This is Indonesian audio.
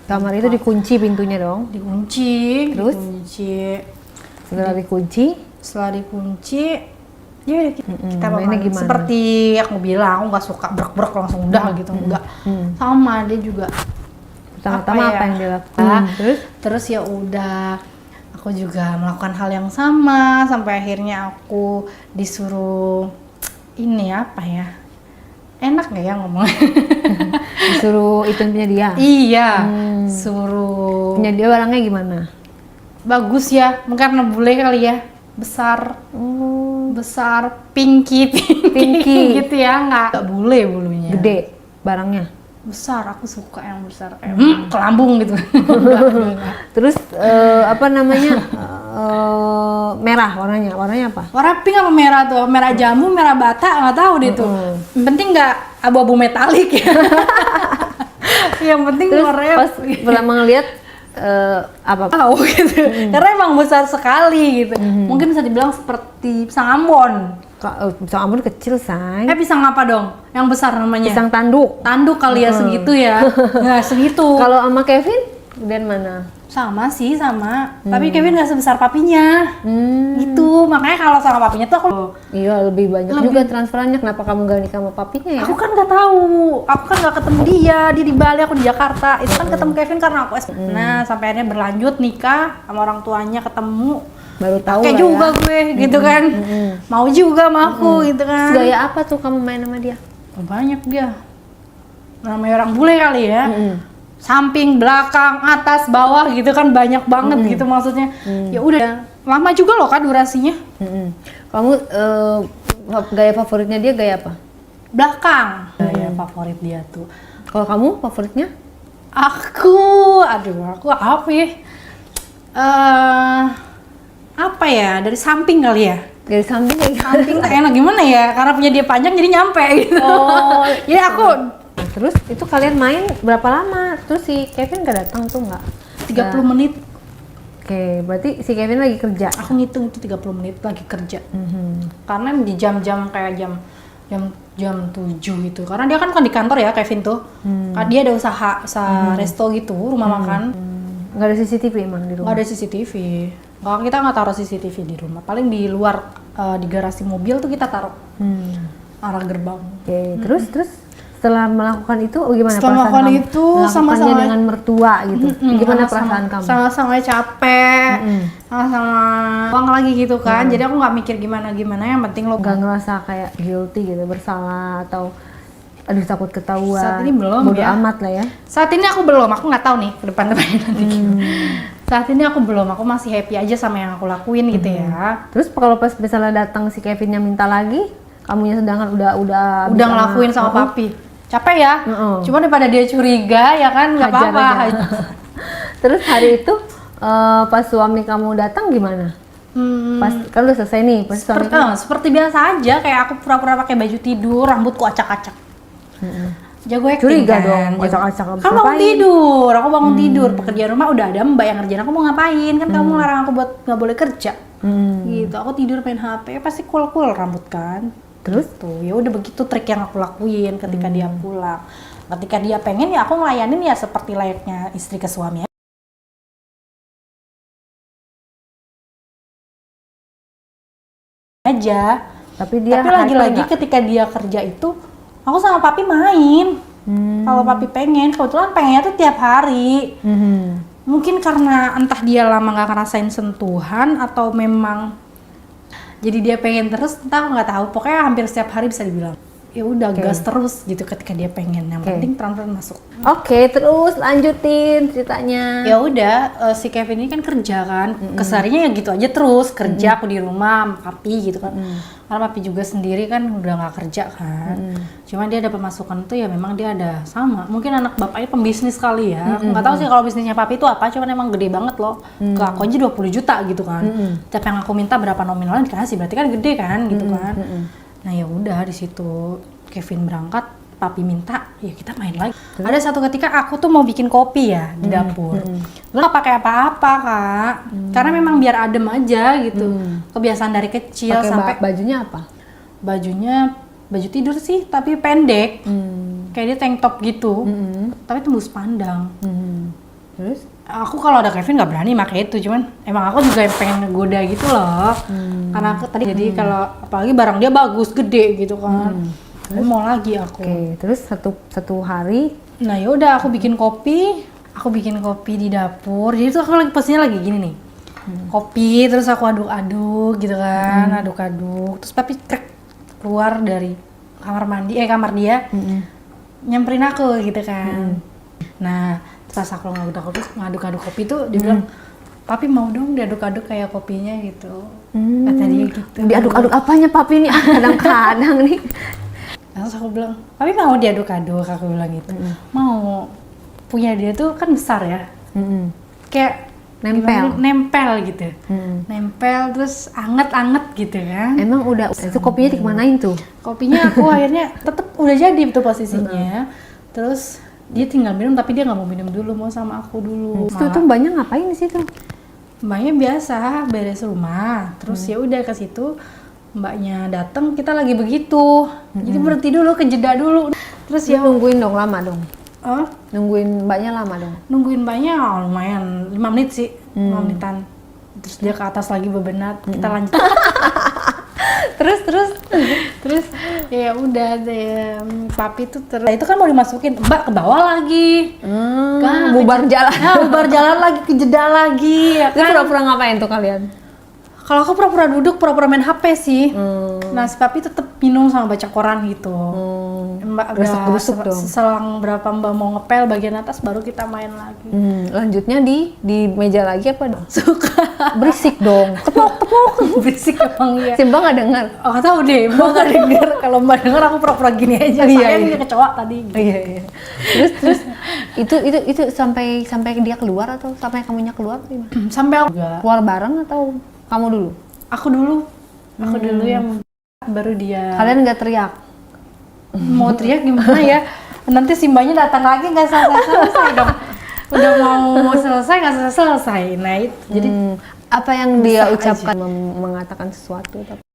Kamar itu dikunci pintunya dong? Dikunci. Terus? Setelah dikunci? Setelah dikunci, ya kita mainnya gimana? Seperti aku bilang, aku nggak suka brek-brek langsung udah gitu, enggak. Sama dia juga. Pertama-tama apa yang dilakukan? Terus ya udah, aku juga melakukan hal yang sama sampai akhirnya aku disuruh ini apa ya? Enak nggak ya ngomong? Disuruh itu punya dia? Iya, suruh. Punya dia barangnya gimana? Bagus ya, mungkin karena bule kali ya, besar, besar, pinky gitu ya, nggak bule bulunya. Gede barangnya? Besar, aku suka yang besar, kelambung gitu. Terus apa namanya? Merah warnanya apa? Warna pink apa merah tuh? Merah jambu, merah bata, nggak tahu deh tuh. Yang penting nggak abu-abu metalik ya. Yang penting terus warnanya pas pertama ngeliat apa? Tahu gitu. Karena emang besar sekali gitu. Mungkin bisa dibilang seperti pisang Ambon. Pisang Ambon kecil, say. Pisang apa dong? Yang besar namanya? Pisang tanduk. Tanduk kali ya, segitu ya. Nah, segitu. Kalau sama Kevin, dan mana? Sama sih, sama. Tapi Kevin nggak sebesar papinya. Gitu. Makanya kalau sama papinya tuh aku iya lebih banyak juga transferannya. Kenapa kamu gak nikah sama papinya ya? Aku kan nggak tahu. Aku kan nggak ketemu dia di Bali, aku di Jakarta. Itu kan ketemu Kevin karena aku Nah, sampai akhirnya berlanjut nikah sama orang tuanya, ketemu. Baru tahu kayak lah juga ya. Gue gitu kan. Mau juga sama aku gitu kan. Gaya apa tuh kamu main sama dia? Banyak dia. Namanya orang bule kali ya. Samping, belakang, atas, bawah gitu kan banyak banget gitu maksudnya. Ya udah, lama juga loh kan durasinya. Kamu gaya favoritnya dia gaya apa? Belakang. Gaya favorit dia tuh. Kalau kamu favoritnya? Aku apa ya? Apa ya? Dari samping kali ya. Dari samping kayak Samping tak enak gimana ya? Karena punya dia panjang jadi nyampe gitu. Oh, jadi aku terus itu kalian main berapa lama? Terus si Kevin gak datang tuh nggak? 30 menit. Oke, berarti si Kevin lagi kerja. Aku ngitung itu 30 menit lagi kerja. Karena di jam-jam kayak jam 7 gitu. Karena dia kan di kantor ya Kevin tuh. Dia ada usaha resto gitu, rumah makan. Nggak ada CCTV emang di rumah? Nggak ada CCTV. Kita nggak taruh CCTV di rumah. Paling di luar di garasi mobil tuh kita taruh arah gerbang. Oke, terus setelah melakukan itu gimana setelah perasaan melakukan kamu? itu Melakukannya sama-sama dengan mertua gitu. Gimana perasaan kamu? Sama-sama capek, sama-sama uang lagi gitu kan. Jadi aku nggak mikir gimana-gimana, yang penting lo nggak ngerasa kayak guilty gitu, bersalah atau aduh takut ketahuan. Saat ini belum bodo ya. amat lah ya. Saat ini aku belum, aku nggak tahu nih ke depan-depannya nanti gimana. Saat ini aku belum, aku masih happy aja sama yang aku lakuin gitu ya. Terus kalau pas misalnya datang si Kevin yang minta lagi, kamunya sedangkan udah ngelakuin sama papi. Capek ya? Cuma daripada dia curiga ya kan nggak apa-apa. Terus hari itu pas suami kamu datang gimana? Pas kan udah selesai nih, pas seperti biasa aja, kayak aku pura-pura pakai baju tidur, rambutku acak-acak. Jago acting curiga kan? dong, acak-acak. Kan bangun tidur, aku bangun tidur, pekerjaan rumah udah ada, mbak yang ngerjain, aku mau ngapain? Kan kamu larang aku buat nggak boleh kerja. Gitu, aku tidur main HP, pasti cool rambut kan. Terus tuh, ya udah begitu trik yang aku lakuin ketika dia pulang. Ketika dia pengen ya aku ngelayanin ya seperti layaknya istri ke suami aja. Tapi lagi-lagi ketika dia kerja itu, aku sama papi main. Kalau papi pengen, kebetulan pengennya tuh tiap hari. Mungkin karena entah dia lama nggak ngerasain sentuhan atau memang jadi dia pengen terus, entah aku nggak tahu. Pokoknya hampir setiap hari bisa dibilang. Ya udah gas terus gitu ketika dia pengen. Yang penting transfer masuk. Oke, terus lanjutin ceritanya. Ya udah, si Kevin ini kan kerja kan. Kesehariannya ya gitu aja terus kerja, aku di rumah, papi gitu kan. Karena papi juga sendiri kan udah nggak kerja kan. Cuma dia ada pemasukan tuh ya memang dia ada sama. Mungkin anak bapaknya pembisnis kali ya. Aku nggak tahu sih kalau bisnisnya papi itu apa. Cuman emang gede banget loh. Ke aku aja 20 juta gitu kan. Tapi yang aku minta berapa nominalnya dikasih. Berarti kan gede kan gitu kan. Nah ya udah di situ Kevin berangkat, papi minta, ya kita main lagi. Ada satu ketika aku tuh mau bikin kopi ya di dapur. Gue gak pakai apa-apa kak, karena memang biar adem aja gitu. Kebiasaan dari kecil. Sampai bajunya apa? Bajunya baju tidur sih, tapi pendek. Kayak dia tank top gitu, tapi tembus pandang. aku kalau ada Kevin nggak berani pakai itu, cuman emang aku juga pengen ngegoda gitu loh. Karena aku tadi jadi kalau apalagi barang dia bagus, gede gitu kan. Mau lagi aku. Oke, terus satu hari. Nah yaudah aku bikin kopi di dapur. Jadi tuh aku lagi posisinya lagi gini nih. Kopi terus aku aduk-aduk gitu kan, aduk-aduk. Terus papi keluar dari kamar dia. Nyamperin aku gitu kan. Nah, pas aku ngaduk-aduk kopi tuh dia bilang, "Papi mau dong diaduk-aduk kayak kopinya gitu." Kata dia gitu. Diaduk-aduk apanya papi ini? Kadang-kadang nih. Terus aku bilang, "Papi mau diaduk-aduk," aku bilang gitu. Mau. Punya dia tuh kan besar ya. Kayak nempel gitu. Nempel terus anget-anget gitu kan. Emang udah itu kopinya dikemanain tuh? Kopinya aku akhirnya tetep udah jadi tuh posisinya. Terus dia tinggal minum tapi dia nggak mau minum dulu, mau sama aku dulu. Itu tuh banyak ngapain di situ? Mbaknya biasa beres rumah. Terus ya udah ke situ mbaknya datang, kita lagi begitu. Jadi berhenti dulu, kejeda dulu. Terus Ya nungguin dong lama dong. Nungguin Mbaknya lama dong. Nungguin mbaknya lumayan 5 menit sih, 5 menitan. Terus dia ke atas lagi bebenat, kita lanjut. terus ya udah deh, papi tuh terus. Nah, itu kan mau dimasukin, mbak ke bawah lagi. Bubar jalan. Nah, bubar jalan lagi, kejeda lagi. Ya Itu kan? pura-pura ngapain tuh kalian? Kalau aku pura-pura duduk, pura-pura main HP sih. Nah, si papi tetep minum sama baca koran gitu. Mbak Gerusuk-gerusuk dong. Selang berapa mbak mau ngepel bagian atas, baru kita main lagi. Lanjutnya di meja lagi apa dong? Suka. Berisik dong. Tepuk. Berisik emang iya. Si Mbak nggak dengar. Oh, nggak tahu deh, mbak nggak denger. Kalau mbak denger aku pura-pura gini aja. Saya ini kecoa tadi. Gitu. Iya. Terus itu sampai dia keluar atau sampai kamunya keluar gimana? Sampai aku juga. Keluar bareng atau kamu dulu? Aku dulu yang baru dia. Kalian nggak teriak? Mau teriak gimana ya? Nanti si mbaknya datang lagi nggak selesai dong. Udah mau selesai nggak selesai. Nah itu jadi Apa yang dia ucapkan mengatakan sesuatu?